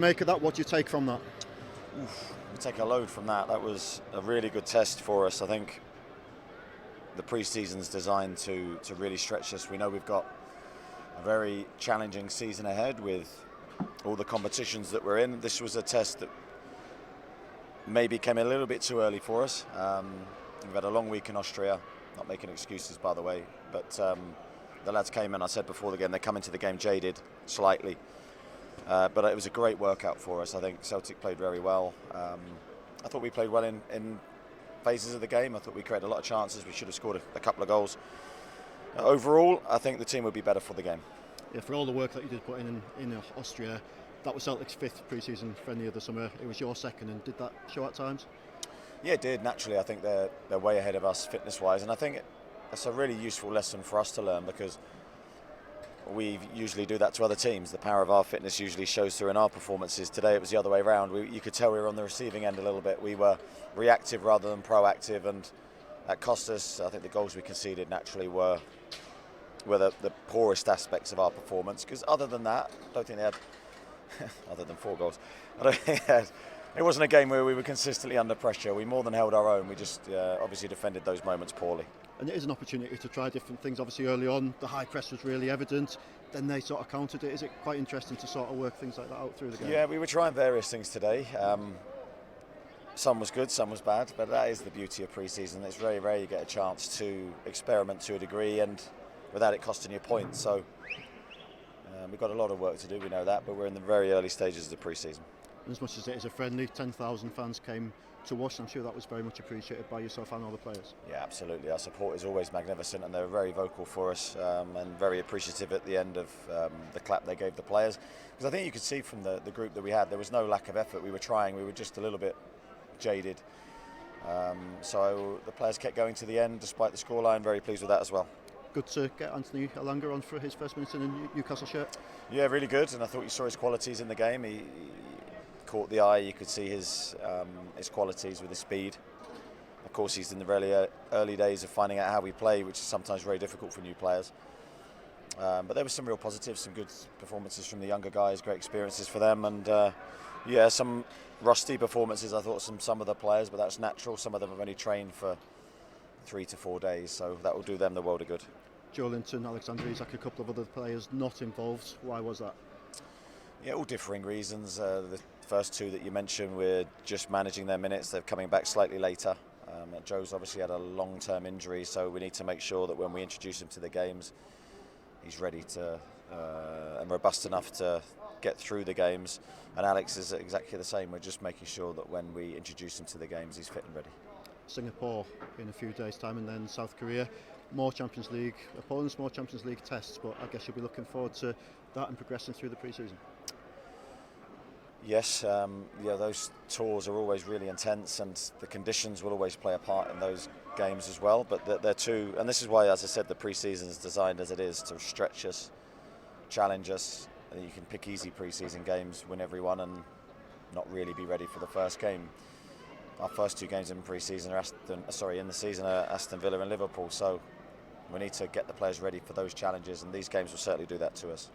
Make of that, what do you take from that? We take a load from that. That was a really good test for us. I think the pre-season's designed to really stretch us. We know we've got a very challenging season ahead with all the competitions that we're in. This was a test that maybe came a little bit too early for us. We've had a long week in Austria, not making excuses by the way, but the lads came in, I said before the game, they come into the game jaded slightly. But it was a great workout for us. I think Celtic played very well. I thought we played well in phases of the game. I thought we created a lot of chances. We should have scored a couple of goals. Overall, I think the team would be better for the game. Yeah, for all the work that you did put in Austria, that was Celtic's 5th pre-season friendly of the summer. It was your 2nd, and did that show at times? Yeah, it did. Naturally, I think they're way ahead of us fitness-wise, and I think that's a really useful lesson for us to learn because we usually do that to other teams. The power of our fitness usually shows through in our performances. Today it was the other way around. You could tell we were on the receiving end a little bit. We were reactive rather than proactive, and that cost us. I think the goals we conceded naturally were the poorest aspects of our performance, because other than that, I don't think they had, other than 4 goals, I don't think they had, it wasn't a game where we were consistently under pressure. We more than held our own. We just obviously defended those moments poorly. And it is an opportunity to try different things. Obviously early on the high press was really evident, then they sort of countered it. Is it quite interesting to sort of work things like that out through the game? Yeah, we were trying various things today. Some was good, some was bad, but that is the beauty of pre-season. It's very rare you get a chance to experiment to a degree and without it costing you points. So we've got a lot of work to do, we know that, but we're in the very early stages of the pre-season. And as much as it is a friendly, 10,000 fans came to watch. I'm sure that was very much appreciated by yourself and all the players. Yeah, absolutely. Our support is always magnificent, and they were very vocal for us and very appreciative at the end of the clap they gave the players. Because I think you could see from the group that we had, there was no lack of effort. We were trying, we were just a little bit jaded. So the players kept going to the end despite the scoreline. Very pleased with that as well. Good to get Anthony Elanga on for his first minute in a Newcastle shirt. Yeah, really good, and I thought you saw his qualities in the game. He caught the eye. You could see his qualities with his speed. Of course, he's in the really early days of finding out how we play, which is sometimes very difficult for new players. But there were some real positives, some good performances from the younger guys, great experiences for them, and yeah, some rusty performances I thought from some of the players, but that's natural. Some of them have only trained for 3 to 4 days, so that will do them the world of good. Joe Linton, Alexander Isak, a couple of other players not involved. Why was that? Yeah, all differing reasons. The first 2 that you mentioned, we're just managing their minutes. They're coming back slightly later. Joe's obviously had a long-term injury, so we need to make sure that when we introduce him to the games, he's ready to and robust enough to get through the games. And Alex is exactly the same. We're just making sure that when we introduce him to the games, he's fit and ready. Singapore in a few days' time, and then South Korea. More Champions League opponents, more Champions League tests, but I guess you'll be looking forward to that and progressing through the pre-season. Yes, yeah, those tours are always really intense, and the conditions will always play a part in those games as well. But they're 2, and this is why, as I said, the pre-season is designed as it is to stretch us, challenge us. And you can pick easy pre-season games, win every one, and not really be ready for the first game. Our first 2 games in pre-season are in the season are Aston Villa and Liverpool. So we need to get the players ready for those challenges, and these games will certainly do that to us.